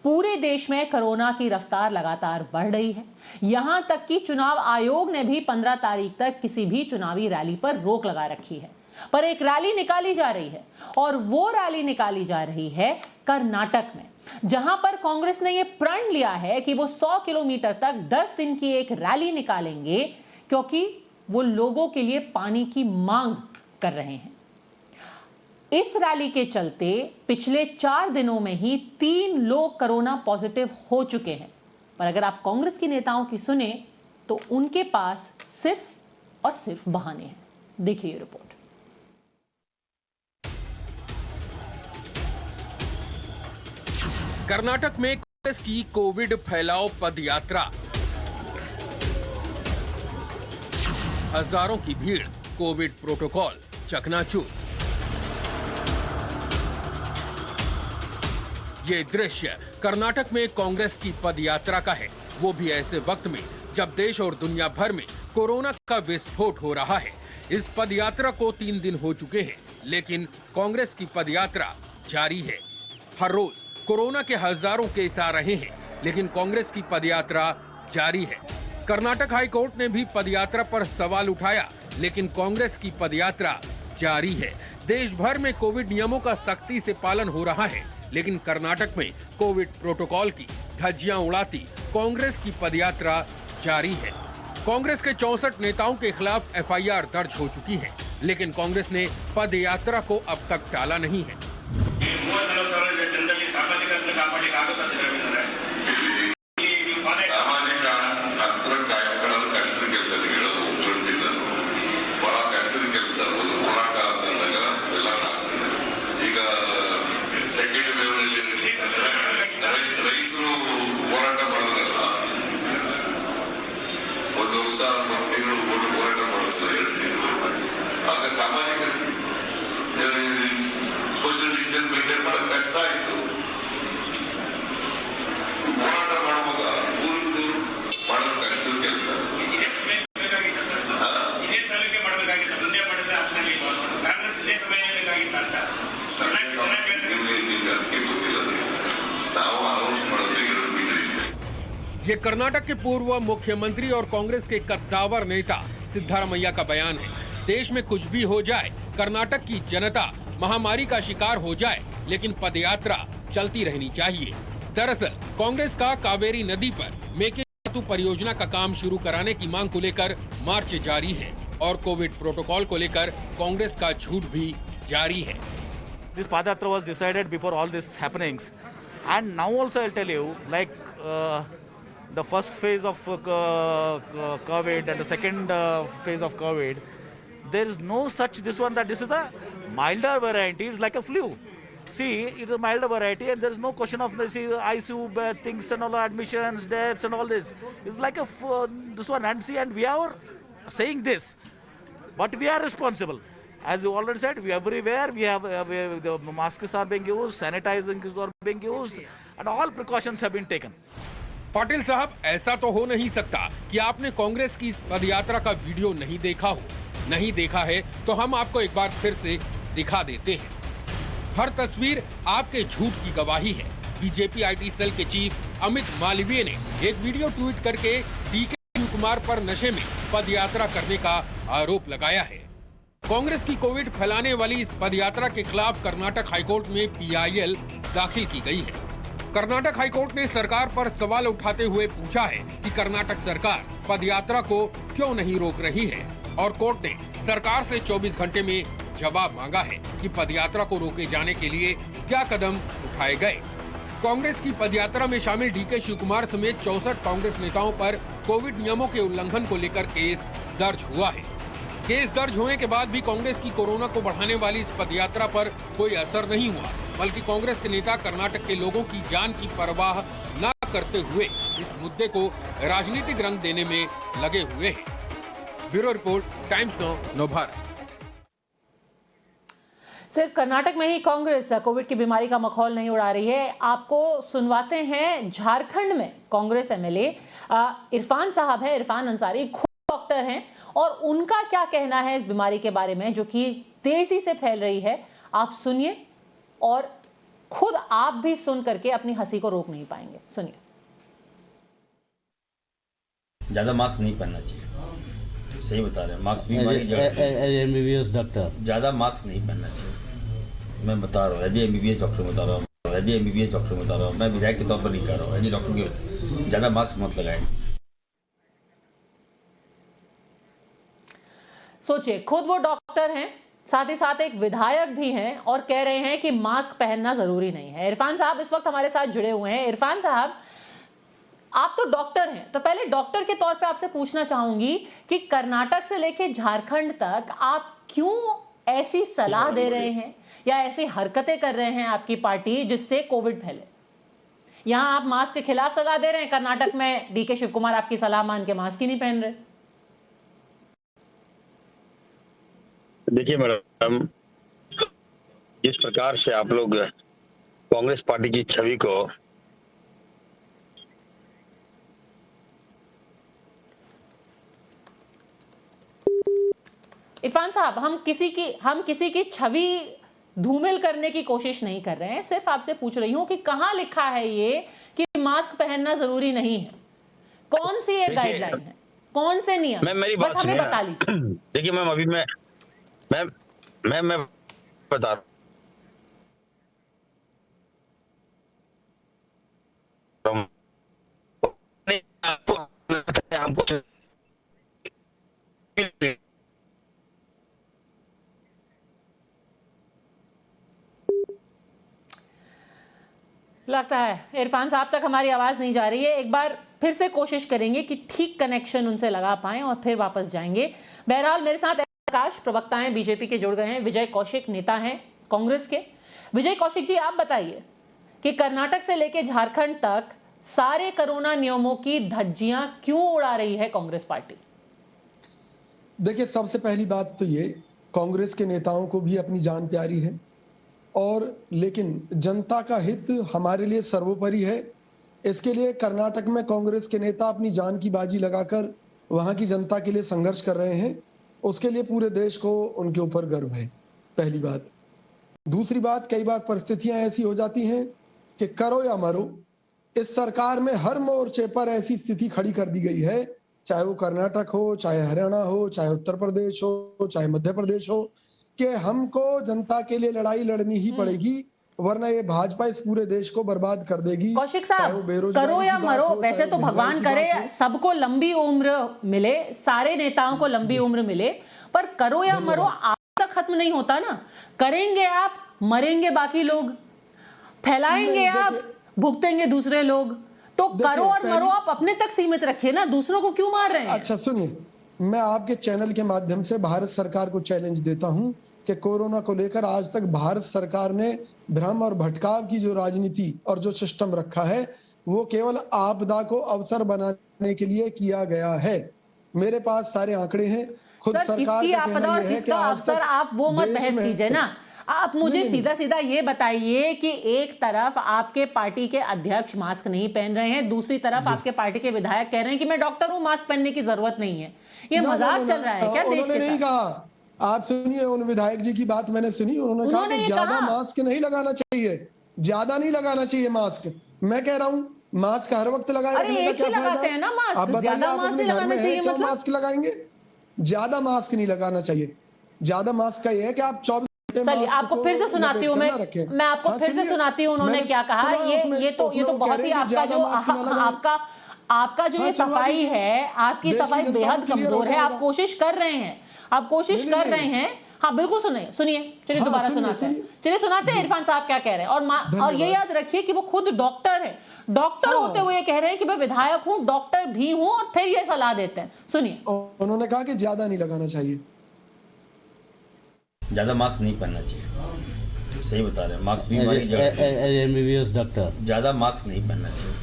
पूरे देश में कोरोना की रफ्तार लगातार बढ़ रही है। यहां तक कि चुनाव आयोग ने भी 15 तारीख तक किसी भी चुनावी रैली पर रोक लगा रखी है। पर एक रैली निकाली जा रही है और वो रैली निकाली जा रही है कर्नाटक में, जहां पर कांग्रेस ने यह प्रण लिया है कि वो 100 किलोमीटर तक 10 दिन की एक रैली निकालेंगे, क्योंकि वो लोगों के लिए पानी की मांग कर रहे हैं। इस रैली के चलते पिछले 4 दिनों में ही 3 लोग कोरोना पॉजिटिव हो चुके हैं। पर अगर आप कांग्रेस के नेताओं की सुने तो उनके पास सिर्फ और सिर्फ बहाने हैं। देखिए ये रिपोर्ट। कर्नाटक में कांग्रेस की कोविड फैलाव पदयात्रा, हजारों की भीड़, कोविड प्रोटोकॉल चकनाचूर। ये दृश्य कर्नाटक में कांग्रेस की पदयात्रा का है, वो भी ऐसे वक्त में जब देश और दुनिया भर में कोरोना का विस्फोट हो रहा है। इस पदयात्रा को 3 दिन हो चुके हैं, लेकिन कांग्रेस की पदयात्रा जारी है। हर रोज कोरोना के हजारों केस आ रहे हैं, लेकिन कांग्रेस की पदयात्रा जारी है। कर्नाटक हाई कोर्ट ने भी पदयात्रा पर सवाल उठाया, लेकिन कांग्रेस की पदयात्रा जारी है। देश भर में कोविड नियमों का सख्ती से पालन हो रहा है, लेकिन कर्नाटक में कोविड प्रोटोकॉल की धज्जियां उड़ाती कांग्रेस की पदयात्रा जारी है। कांग्रेस के 64 नेताओं के खिलाफ एफआईआर दर्ज हो चुकी है, लेकिन कांग्रेस ने पदयात्रा को अब तक टाला नहीं है। ये कर्नाटक के पूर्व मुख्यमंत्री और कांग्रेस के कद्दावर नेता सिद्धारमैया का बयान है। देश में कुछ भी हो जाए, कर्नाटक की जनता महामारी का शिकार हो जाए, लेकिन पदयात्रा चलती रहनी चाहिए। दरअसल कांग्रेस का कावेरी नदी पर मेकेदातु परियोजना का काम शुरू कराने की मांग को लेकर मार्च जारी है और कोविड प्रोटोकॉल को लेकर कांग्रेस का झूठ भी जारी है। This Padayatra was decided before all these happenings, and now also I'll tell you, like the first phase of COVID and the second phase of COVID, there is no such this one that this is a milder variety. It's like a flu. See, it is a milder variety, and there is no question of this ICU things and all admissions, deaths, and all this. It's like a this one, and see, and we are saying this, but we are responsible. As you already said, we everywhere we have the masks are being used, sanitizing is being used, and all precautions have been taken. Patil साहब, ऐसा तो हो नहीं सकता कि आपने कांग्रेस की इस पदयात्रा का वीडियो नहीं देखा हो। नहीं देखा है तो हम आपको एक बार फिर से दिखा देते हैं। हर तस्वीर आपके झूठ की गवाही है। बीजेपी आईटी सेल के चीफ अमित मालवीय ने एक वीडियो ट्वीट करके डीके शिवकुमार पर नशे में पदयात्रा करने का आरोप लगाया है। कांग्रेस की कोविड फैलाने वाली इस पदयात्रा के खिलाफ कर्नाटक हाईकोर्ट में पीआईएल दाखिल की गई है। कर्नाटक हाईकोर्ट ने सरकार पर सवाल उठाते हुए पूछा है कि कर्नाटक सरकार पदयात्रा को क्यों नहीं रोक रही है, और कोर्ट ने सरकार से 24 घंटे में जवाब मांगा है कि पदयात्रा को रोके जाने के लिए क्या कदम उठाए गए। कांग्रेस की पदयात्रा में शामिल डीके शिवकुमार समेत 64 कांग्रेस नेताओं पर कोविड नियमों के उल्लंघन को लेकर केस दर्ज हुआ है। केस दर्ज होने के बाद भी कांग्रेस की कोरोना को बढ़ाने वाली इस पदयात्रा पर कोई असर नहीं हुआ, बल्कि कांग्रेस के नेता कर्नाटक के लोगों की जान की परवाह न करते हुए इस मुद्दे को राजनीतिक रंग देने में लगे हुए हैं। Bureau report, times now Bharat. सिर्फ कर्नाटक में ही कांग्रेस कोविड की बीमारी का मखौल नहीं उड़ा रही है। आपको सुनवाते हैं झारखंड में कांग्रेस एमएलए इरफान साहब है, इरफान अंसारी, खुद डॉक्टर हैं, और उनका क्या कहना है इस बीमारी के बारे में जो कि तेजी से फैल रही है। आप सुनिए और खुद आप भी सुन करके अपनी हंसी को रोक नहीं पाएंगे। सुनिए। ज्यादा मास्क नहीं पहनना चाहिए, सही बता रहे हैं। मास्क बीमारी एमबीबीएस डॉक्टर ज्यादा मास्क नहीं पहनना चाहिए, मैं बता रहा हूँ। एज एमबीबीएस डॉक्टर बता रहा हूँ, एज एमबीबीएस डॉक्टर बता रहा हूँ, मैं विधायक के तौर पर नहीं कह रहा हूँ। एज डॉक्टर के ज्यादा मास्क मत लगाएं। सोचिए, खुद वो डॉक्टर हैं, साथ ही साथ एक विधायक भी हैं और कह रहे हैं कि मास्क पहनना जरूरी नहीं है। इरफान साहब इस वक्त हमारे साथ जुड़े हुए हैं। इरफान साहब, आप तो डॉक्टर हैं, तो पहले डॉक्टर के तौर पे आपसे पूछना चाहूंगी कि कर्नाटक से लेके झारखंड तक आप क्यों ऐसी सलाह दे रहे हैं या ऐसी हरकतें कर रहे हैं आपकी पार्टी जिससे कोविड फैले? यहां आप मास्क के खिलाफ सलाह दे रहे हैं, कर्नाटक में डीके शिव कुमार आपकी सलाह मान के मास्क ही नहीं पहन रहे। देखिए मैडम, जिस प्रकार से आप लोग कांग्रेस पार्टी की छवि को इरफान साहब, हम किसी की छवि धूमिल करने की कोशिश नहीं कर रहे हैं, सिर्फ आपसे पूछ रही हूं कि कहां लिखा है ये कि मास्क पहनना जरूरी नहीं है? कौन सी ये गाइडलाइन है, कौन से नियम? मैम मेरी बस बात हमें बता लीजिए। देखिए मैम, अभी मैं बता रहा हूँ हमको लगता है इरफान साहब तक हमारी आवाज नहीं जा रही है। एक बार फिर से कोशिश करेंगे कि ठीक कनेक्शन उनसे लगा पाएं और फिर वापस जाएंगे। बहरहाल, मेरे साथ प्रकाश, प्रवक्ता हैं बीजेपी के, जुड़ गए हैं। विजय कौशिक, नेता हैं कांग्रेस के। विजय कौशिक जी, आप बताइए कि कर्नाटक से लेकर झारखंड तक सारे कोरोना नियमों की धज्जियां क्यों उड़ा रही है कांग्रेस पार्टी? देखिए, सबसे पहली बात तो ये, कांग्रेस के नेताओं को भी अपनी जान प्यारी है, और लेकिन जनता का हित हमारे लिए सर्वोपरि है। इसके लिए कर्नाटक में कांग्रेस के नेता अपनी जान की बाजी लगाकर वहां की जनता के लिए संघर्ष कर रहे हैं। उसके लिए पूरे देश को उनके ऊपर गर्व है, पहली बात। दूसरी बात, कई बार परिस्थितियां ऐसी हो जाती हैं कि करो या मरो। इस सरकार में हर मोर्चे पर ऐसी स्थिति खड़ी कर दी गई है, चाहे वो कर्नाटक हो, चाहे हरियाणा हो, चाहे उत्तर प्रदेश हो, चाहे मध्य प्रदेश हो, कि हमको जनता के लिए लड़ाई लड़नी ही पड़ेगी, वरना ये भाजपा इस पूरे देश को बर्बाद कर देगी। कौशिक साहब, करो या मरो, वैसे तो भगवान करे सबको लंबी उम्र मिले, सारे नेताओं को लंबी उम्र मिले, पर करो या मरो आप तक खत्म नहीं होता ना। करेंगे आप, मरेंगे बाकी लोग, फैलाएंगे आप, भुगतेंगे दूसरे लोग। तो करो और मरो आप अपने तक सीमित रखिए ना, दूसरों को क्यों मार रहे हैं? अच्छा सुनिए, मैं आपके चैनल के माध्यम से भारत सरकार को चैलेंज देता हूं कि कोरोना को लेकर आज तक भारत सरकार ने भ्रम और भटकाव की जो राजनीति और जो सिस्टम रखा है, वो केवल आपदा को अवसर बनाने के लिए किया गया है। मेरे पास सारे आंकड़े हैं। खुद सरकार का कहना यह है कि आज तक आप वो मत बहस कीजिए ना। आप मुझे सीधा सीधा ये बताइए कि एक तरफ आपके पार्टी के अध्यक्ष मास्क नहीं पहन रहे हैं, दूसरी तरफ आपके पार्टी के विधायक कह रहे हैं कि मैं डॉक्टर हूं, मास्क पहनने की जरूरत नहीं है। ये मजाक चल रहा है क्या देश के साथ? नहीं कहा, आप सुनिए, उन विधायक जी की बात मैंने सुनी। उन्होंने कहा कि ज्यादा मास्क नहीं लगाना चाहिए, ज्यादा नहीं लगाना चाहिए मास्क। मैं कह रहा हूँ मास्क हर वक्त लगाए रखने का क्या फायदा है? आप बताइए, आप अपने घर में हैं, क्यों मास्क लगाएंगे? ज्यादा मास्क नहीं लगाना चाहिए। ज्यादा मास्क का ये है कि आप 24 चलिए आपको फिर से सुनाती हूँ, मैं आपको फिर से सुनाती हूँ उन्होंने क्या कहा। ये तो बहुत ही आपका जो ये सफाई है, आपकी सफाई बेहद कमजोर है। आप कोशिश कर रहे हैं, हाँ बिल्कुल सुनिए, चलिए दोबारा सुनाते हैं, इरफान साहब क्या कह रहे हैं। और ये याद रखिए कि वो खुद डॉक्टर है, डॉक्टर होते हुए कह रहे हैं कि मैं विधायक हूं, डॉक्टर भी हूं, और फिर ये सलाह देते हैं। सुनिए, उन्होंने कहा कि ज्यादा नहीं लगाना चाहिए, ज्यादा मास्क नहीं पहनना चाहिए, सही बता रहे हैं। मास्क बीमारी एमबीबीएस डॉक्टर ज्यादा मास्क नहीं पहनना चाहिए,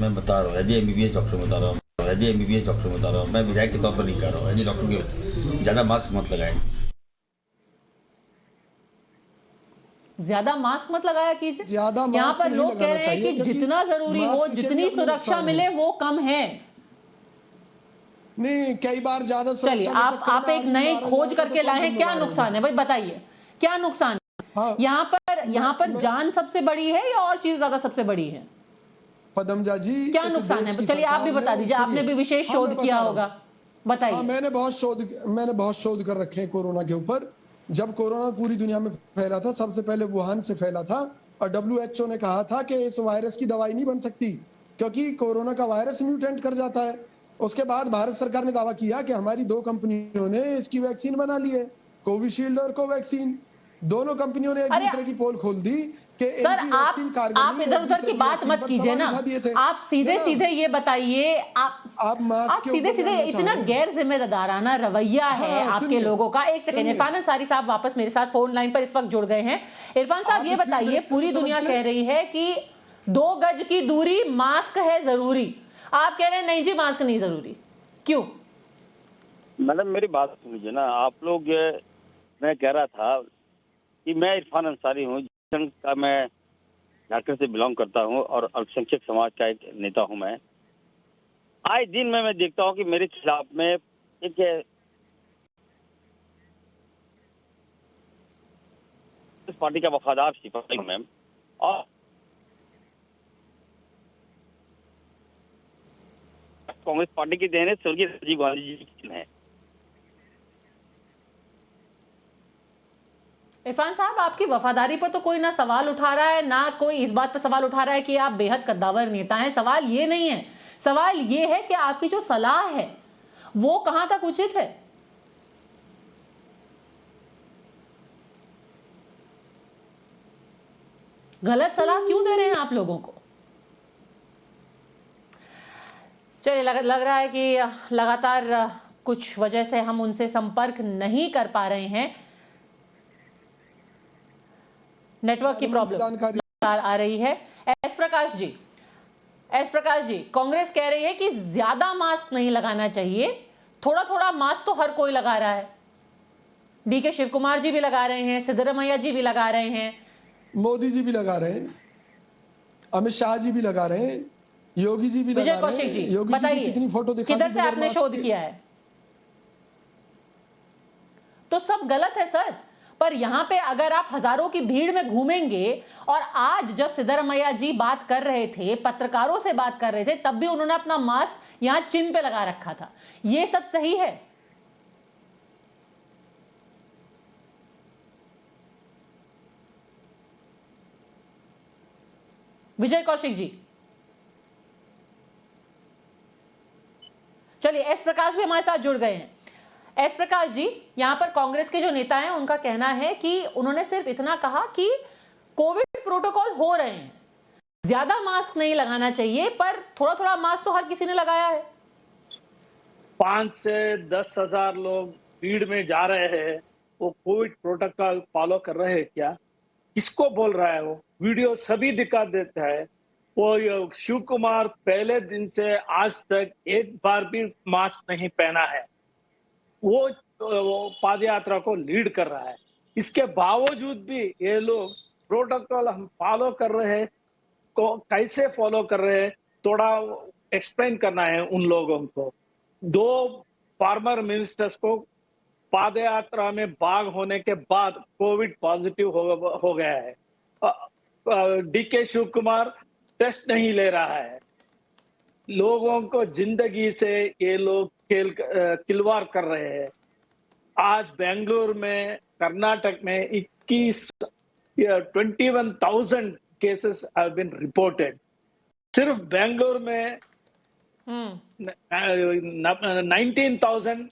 मैं बता रहा हूँ। एज एमबीबीएस डॉक्टर बता रहा हूँ, एज एमबीबीएस डॉक्टर बता रहा हूँ, मैं विधायक के तौर पर नहीं कह रहा हूँ। एज डॉक्टर के ज्यादा मास्क मत लगाएं। ज्यादा मास्क मत लगाया कीजिए। यहाँ पर लोग कह रहे हैं कि जितना जरूरी हो, जितनी सुरक्षा मिले वो कम है। नहीं, कई बार ज्यादा। चलिए आप एक नई खोज करके लाए हैं, क्या नुकसान है भाई, बताइए क्या नुकसान है? हाँ, यहाँ पर मैं- जान सबसे बड़ी है या और चीज ज्यादा सबसे बड़ी है? पदमजा जी, क्या इस नुकसान देश है? की चलिए आप भी सरकार बता ने- दीजिए, आपने भी विशेष हाँ, मैं शोध बता किया रहा हूँ। होगा, हाँ, बताइए। मैंने बहुत शोध कर रखे हैं कोरोना के ऊपर। जब कोरोना पूरी दुनिया में फैला था, सबसे पहले वुहान से फैला था और WHO ने कहा था कि इस वायरस की दवाई नहीं बन सकती क्योंकि कोरोना का वायरस म्यूटेंट कर जाता है। उसके बाद भारत सरकार ने दावा किया कि हमारी 2 कंपनियों ने इसकी वैक्सीन बना ली है, कोविशील्ड और कोवैक्सीन। दोनों कंपनियों ने एक अरे दूसरे की पोल खोल दी कि सर, इनकी वैक्सीन कारगर आप नहीं, इधर एक उधर दूसरे की बात वैक्सीन मत पर कीजिए सवाल ना, उठा दिए थे। आप सीधे है ना? सीधे ये बताइए, आप मास्क आप के सीधे ऊपर सीधे जानना इतना चाह रहे हैं? गैर जिम्मेदाराना रवैया है हाँ, आपके सुनिए, लोगों का। एक सेकंड, सुनिए। इरफान अंसारी साहब वापस मेरे साथ फोन लाइन पर इस वक्त जुड़ गए हैं। इरफान साहब, आप ये स्पीड बताइए, ब्रेकर पूरी को दुनिया समझते हैं? कह रही है कि 2 गज की दूरी, मास्क है जरूरी, आप कह रहे हैं नहीं जी मास्क नहीं जरूरी, क्यों? मैडम मेरी बात सुन लीजिए ना। आप लोग मैं कह रहा था कि मैं इरफान अंसारी हूँ, का मैं झारखंड से बिलोंग करता हूँ और अल्पसंख्यक समाज का एक नेता हूँ। मैं आए दिन मैं देखता हूँ कि मेरे खिलाफ में एक इस पार्टी का वफादार सिपाही मैम और कांग्रेस पार्टी की देन है, स्वर्गीय राजीव गांधी जी की है। इरफान साहब, आपकी वफादारी पर तो कोई ना सवाल उठा रहा है, ना कोई इस बात पर सवाल उठा रहा है कि आप बेहद कद्दावर नेता हैं। सवाल ये नहीं है, सवाल ये है कि आपकी जो सलाह है वो कहां तक उचित है। गलत सलाह क्यों दे रहे हैं आप लोगों को? चलिए, लग रहा है कि लगातार कुछ वजह से हम उनसे संपर्क नहीं कर पा रहे हैं, नेटवर्क की प्रॉब्लम जानकारी आ रही है। एस प्रकाश जी, कांग्रेस कह रही है कि ज्यादा मास्क नहीं लगाना चाहिए, थोड़ा थोड़ा मास्क तो हर कोई लगा रहा है। DK शिव कुमार जी भी लगा रहे हैं, सिद्धरमैया जी भी लगा रहे हैं, मोदी जी भी लगा रहे हैं, अमित शाह जी भी लगा रहे हैं, योगी जी भी विजय लगा रहे कौशिक जी हैं। योगी जी की बताइए, कितनी फोटो दिखा दी किधर से बगैर आपने मास्क शोध के? किया है? तो सब गलत है सर। पर यहां पे अगर आप हजारों की भीड़ में घूमेंगे, और आज जब सिद्धरमैया जी बात कर रहे थे, पत्रकारों से बात कर रहे थे, तब भी उन्होंने अपना मास्क यहां चिन्ह पे लगा रखा था, ये सब सही है? विजय कौशिक जी, चलिए, एस प्रकाश भी हमारे साथ जुड़ गए हैं। एस प्रकाश जी, यहां पर कांग्रेस के जो नेता हैं उनका कहना है कि उन्होंने सिर्फ इतना कहा कि कोविड प्रोटोकॉल हो रहे हैं, ज्यादा मास्क नहीं लगाना चाहिए, पर थोड़ा थोड़ा मास्क तो हर किसी ने लगाया है। 5 से 10 हजार लोग भीड़ में जा रहे हैं, वो कोविड प्रोटोकॉल फॉलो कर रहे हैं क्या? किसको बोल रहा है? वो वीडियो सभी दिखा देता है। वो शिव कुमार पहले दिन से आज तक एक बार भी मास्क नहीं पहना है। वो पद यात्रा को लीड कर रहा है, इसके बावजूद भी ये लोग प्रोटोकॉल हम फॉलो कर रहे हैं, को कैसे फॉलो कर रहे हैं थोड़ा एक्सप्लेन करना है उन लोगों को। 2 फॉर्मर मिनिस्टर्स को पद यात्रा में भाग होने के बाद कोविड पॉजिटिव हो गया है। DK शिव कुमार टेस्ट नहीं ले रहा है। लोगों को जिंदगी से ये लोग खिलवाड़ कर रहे हैं। आज बेंगलुरु में, कर्नाटक में 21,000 केसेस हैव बीन रिपोर्टेड। सिर्फ बेंगलुरु में 19,000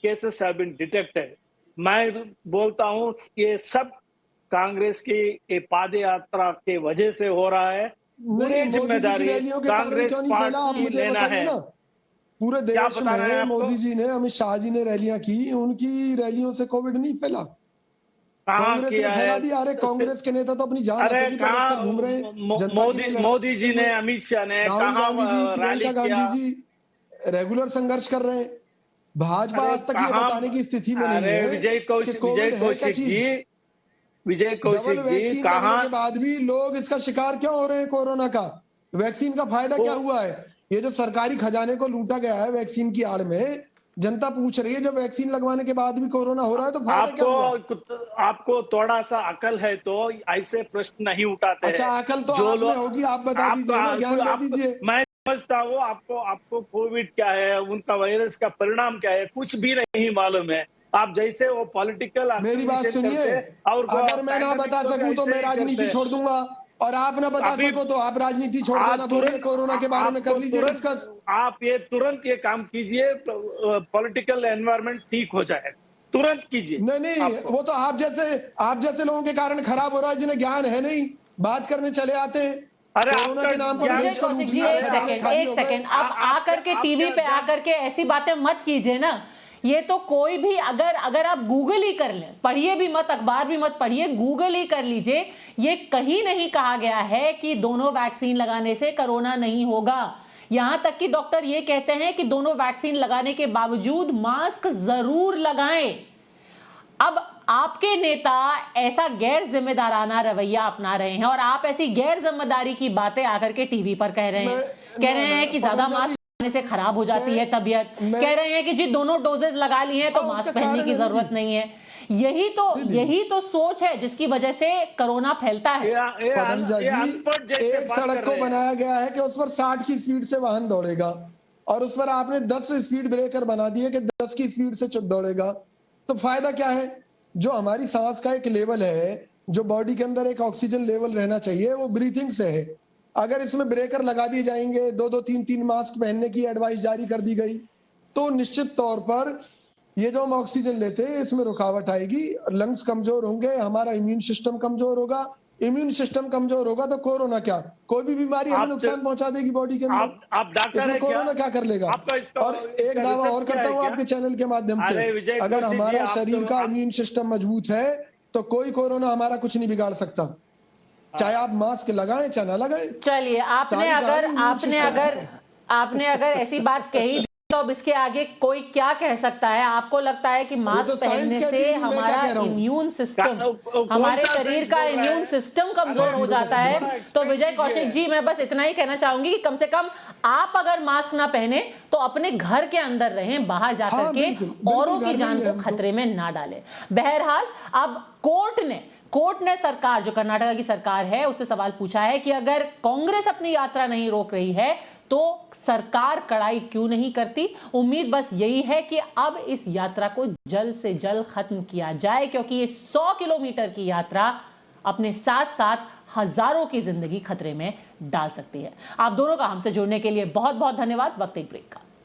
केसेस हैव बीन डिटेक्टेड। मैं बोलता हूं ये सब कांग्रेस की ये पद यात्रा के वजह से हो रहा है। पूरी जिम्मेदारी कांग्रेस पार्टी लेना है। पूरे क्या देश बता रहे हैं में आपको? मोदी जी ने, अमित शाह जी ने रैलियां की, उनकी रैलियों से कोविड नहीं फैला। कहाँ कांग्रेस ने किया फैला है? दिया। अरे कांग्रेस के नेता तो अपनी जान अरे हथेली पर कहाँ रखकर घूम रहे हैं। जनता के लिए मोदी जी ने, अमित शाह ने राहुल कहाँ गांधी जी, रैली प्रियंका किया? गांधी जी रेगुलर संघर्ष कर रहे हैं। भाजपा अरे आज तक ये कहाँ- बताने की स्थिति में नहीं अरे है विजय कि कौशिक कोविड है क्या जी, चीज। विजय डबल कौशिक जी वैक्सीन लगने कहाँ? के बाद भी लोग इसका शिकार क्यों हो रहे हैं? कोरोना का वैक्सीन का फायदा क्या हुआ है? ये जो सरकारी खजाने को लूटा गया है वैक्सीन की आड़ में, जनता पूछ रही है, जब वैक्सीन लगवाने के बाद भी कोरोना हो रहा है तो फायदा क्या हुआ? आपको थोड़ा सा अकल है तो ऐसे प्रश्न नहीं उठाते हैं। अच्छा, अकल तो आप में होगी, आप बता दीजिए ना, ज्ञान दे दीजिए। मैं समझता हूँ आपको कोविड क्या है, उनका वायरस का परिणाम क्या है, कुछ भी नहीं मालूम है। आप जैसे वो पॉलिटिकल, मेरी बात सुनिए, अगर मैं ना बता सकूं तो मैं राजनीति छोड़ दूंगा, और आप ना बता सको तो आप राजनीति छोड़ देना। बोलिए, कोरोना के बारे में कर लीजिए डिस्कस। आप ये तुरंत ये काम कीजिए, पॉलिटिकल एनवायरनमेंट ठीक हो जाए, तुरंत कीजिए। नहीं, वो तो आप जैसे लोगों के कारण खराब हो रहा है, जिन्हें ज्ञान है नहीं, बात करने चले आते हैं। अरे कोरोना के नाम पर देश को कौशिक जी, एक सेकंड, अब आकर के टीवी पे आकर के ऐसी बातें मत कीजिए ना। ये तो कोई भी अगर आप गूगल ही कर लें, पढ़िए भी मत, अखबार भी मत पढ़िए, गूगल ही कर लीजिए, ये कहीं नहीं कहा गया है कि दोनों वैक्सीन लगाने से कोरोना नहीं होगा। यहां तक कि डॉक्टर ये कहते हैं कि दोनों वैक्सीन लगाने के बावजूद मास्क जरूर लगाएं। अब आपके नेता ऐसा गैर जिम्मेदाराना रवैया अपना रहे हैं और आप ऐसी गैर जिम्मेदारी की बातें आकर के टीवी पर कह रहे हैं कि ज्यादा मास्क से खराब हो जाती है तबीयत, कह रहे हैं कि जी दोनों डोजेज लगा लिए हैं तो मास्क पहनने की जरूरत नहीं है। यही तो सोच है जिसकी वजह से कोरोना फैलता है। पदमजा जी, एक सड़क को बनाया गया है कि उस पर 60 की स्पीड से वाहन दौड़ेगा, और उस पर आपने 10 स्पीड ब्रेकर बना दिए कि 10 की स्पीड से दौड़ेगा, तो फायदा क्या है? जो हमारी सांस का एक लेवल है, जो बॉडी के अंदर एक ऑक्सीजन लेवल रहना चाहिए, वो ब्रीथिंग से है। अगर इसमें ब्रेकर लगा दिए जाएंगे, 2-2, 3-3 मास्क पहनने की एडवाइस जारी कर दी गई, तो निश्चित तौर पर ये जो हम ऑक्सीजन लेते हैं इसमें रुकावट आएगी, लंग्स कमजोर होंगे, हमारा इम्यून सिस्टम कमजोर होगा। इम्यून सिस्टम कमजोर होगा तो कोरोना क्या, कोई भी बीमारी हमें नुकसान पहुंचा देगी बॉडी के अंदर। आप डॉक्टर हैं, कोरोना क्या कर लेगा? और एक दावा और करता हूं आपके चैनल के माध्यम से, अगर हमारा शरीर का इम्यून सिस्टम मजबूत है तो कोई कोरोना हमारा कुछ नहीं बिगाड़ सकता, चाहे आप मास्क लगाएं चाहे ना लगाएं। चलिए, आपने अगर ऐसी बात कही तो अब इसके आगे कोई क्या कह सकता है? आपको लगता है कि मास्क पहनने से हमारा इम्यून सिस्टम, हमारे शरीर का इम्यून सिस्टम कमजोर हो जाता है? तो विजय कौशिक जी, मैं बस इतना ही कहना चाहूंगी कि कम से कम आप अगर मास्क ना पहने तो अपने घर के अंदर रहें, बाहर जाकर के औरों की जान को खतरे में ना डालें। बहरहाल, अब कोर्ट ने सरकार, जो कर्नाटका की सरकार है, उससे सवाल पूछा है कि अगर कांग्रेस अपनी यात्रा नहीं रोक रही है तो सरकार कड़ाई क्यों नहीं करती। उम्मीद बस यही है कि अब इस यात्रा को जल्द से जल्द खत्म किया जाए, क्योंकि ये 100 किलोमीटर की यात्रा अपने साथ साथ हजारों की जिंदगी खतरे में डाल सकती है। आप दोनों का हमसे जुड़ने के लिए बहुत बहुत धन्यवाद। वक्त एक ब्रेक का।